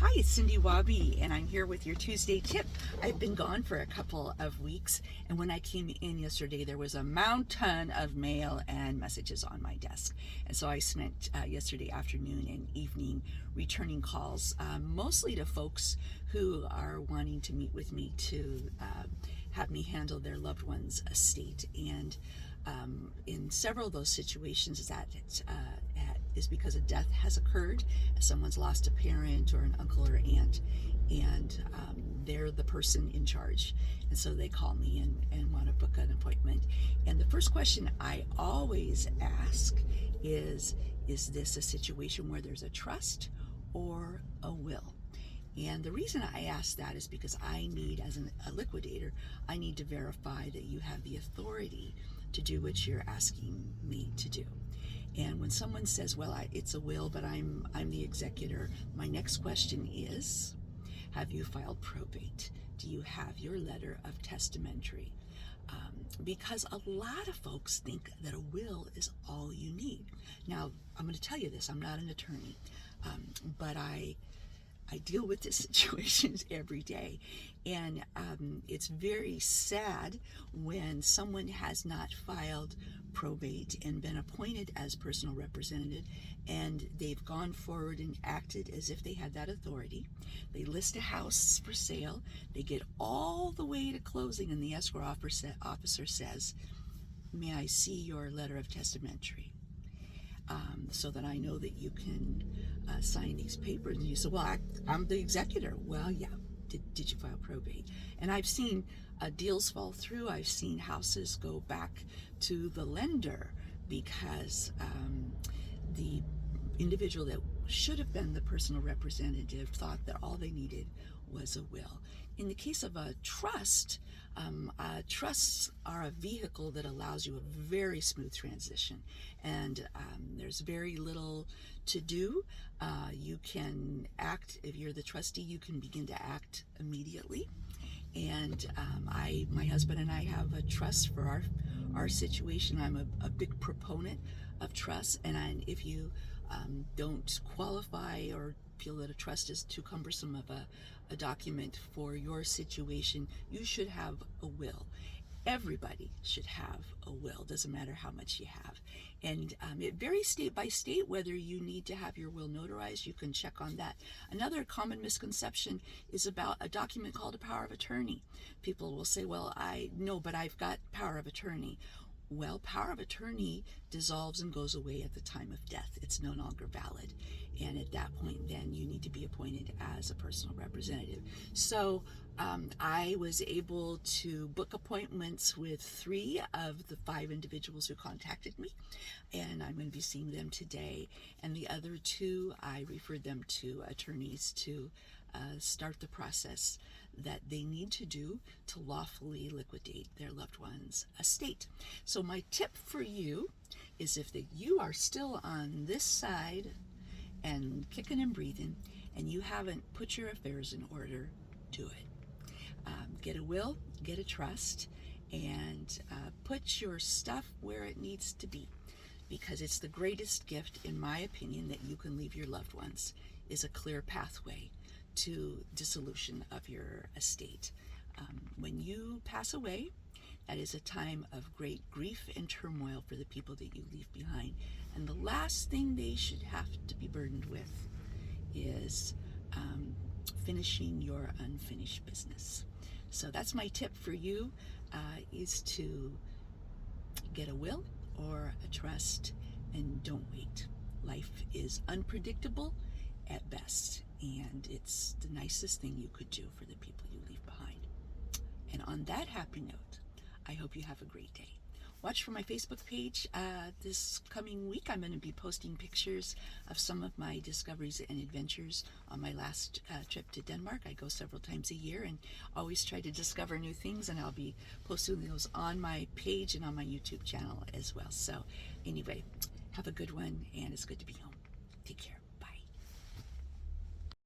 Hi, it's Cindy Wabi, and I'm here with your Tuesday tip. I've been gone for a couple of weeks, and when I came in yesterday, there was a mountain of mail and messages on my desk. And so I spent yesterday afternoon and evening returning calls, mostly to folks who are wanting to meet with me to have me handle their loved one's estate. And in several of those situations, that is because a death has occurred. Someone's lost a parent or an uncle or aunt, and they're the person in charge. And so they call me and want to book an appointment. And the first question I always ask is this a situation where there's a trust or a will? And the reason I ask that is because I need, as a liquidator, I need to verify that you have the authority to do what you're asking me to do. And when someone says, well, it's a will, but I'm the executor, my next question is, have you filed probate? Do you have your letter of testamentary? Because a lot of folks think that a will is all you need. Now, I'm going to tell you this, I'm not an attorney, but I deal with these situations every day. And it's very sad when someone has not filed probate and been appointed as personal representative, and they've gone forward and acted as if they had that authority. They list a house for sale, they get all the way to closing, and the escrow officer says, may I see your letter of testamentary? So that I know that you can sign these papers. And you say, well, I'm the executor. Well, yeah, did you file probate? And I've seen deals fall through. I've seen houses go back to the lender because the individual that should have been the personal representative thought that all they needed was a will. In the case of a trust, trusts are a vehicle that allows you a very smooth transition, and there's very little to do. You can act, if you're the trustee, you can begin to act immediately. And my husband and I have a trust for our situation. I'm a big proponent of trust, and if you don't qualify or feel that a trust is too cumbersome of a document for your situation, you should have a will. Everybody should have a will, doesn't matter how much you have. And it varies state by state whether you need to have your will notarized. You can check on that. Another common misconception is about a document called a power of attorney. People will say, well, I know, but I've got power of attorney. Well, power of attorney dissolves and goes away at the time of death. It's no longer valid. And at that point, then you need to be appointed as a personal representative. So I was able to book appointments with 3 of the 5 individuals who contacted me, and I'm going to be seeing them today. And the other 2, I referred them to attorneys to start the process that they need to do to lawfully liquidate their loved one's estate. So my tip for you is, if you are still on this side and kicking and breathing and you haven't put your affairs in order, do it. Get a will, get a trust, and put your stuff where it needs to be, because it's the greatest gift, in my opinion, that you can leave your loved ones, is a clear pathway to dissolution of your estate. When you pass away, that is a time of great grief and turmoil for the people that you leave behind. And the last thing they should have to be burdened with is finishing your unfinished business. So that's my tip for you, is to get a will or a trust, and don't wait. Life is unpredictable at best, and it's the nicest thing you could do for the people you leave behind. And on that happy note, I hope you have a great day. Watch for my Facebook page. This coming week, I'm going to be posting pictures of some of my discoveries and adventures on my last trip to Denmark. I go several times a year and always try to discover new things, and I'll be posting those on my page and on my YouTube channel as well. So anyway, have a good one, and it's good to be home. Take care.